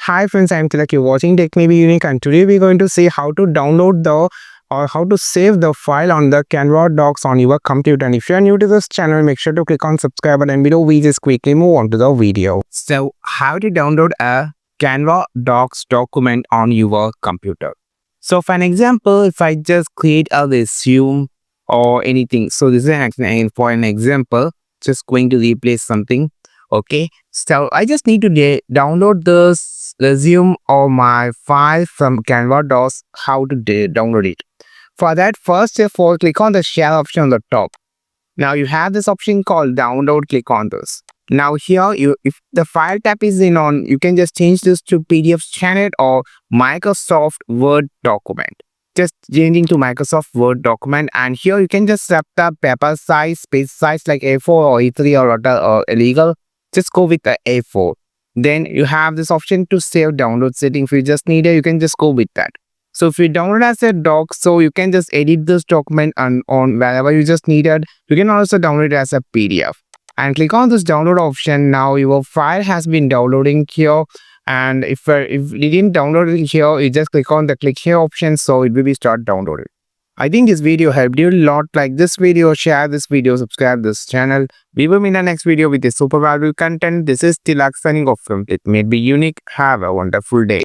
Hi friends, I'm Tilak. You're watching Tech May Be Unique, and today we're going to see how to download or how to save the file on the Canva docs on your computer. And if you're new to this channel, make sure to click on subscribe button below. We just quickly move on to the video. So how to download a Canva docs document on your computer. So for an example, if I just create a resume or anything. So this is for an example, just going to replace something. Okay, so I just need to download this resume or my file from Canva docs. How to download it? For that, first of all, click on the share option on the top. Now you have this option called download. Click on this. Now here, if the file tab is on, you can just change this to PDF standard or Microsoft Word document. Just changing to Microsoft Word document, and here you can just set the paper size, page size like A4 or A3 or illegal. Just go with the A4. Then you have this option to save download setting. If you just need it, you can just go with that. So if you download as a doc, so you can just edit this document on wherever you just needed. You can also download it as a PDF. And click on this download option. Now your file has been downloading here. And if you didn't download it here, you just click on the click here option. So it will be start downloading. I think this video helped you a lot. Like this video, share this video, subscribe this channel. We will meet in the next video with a super valuable content. This is Tilak signing off from It May Be Unique. Have a wonderful day.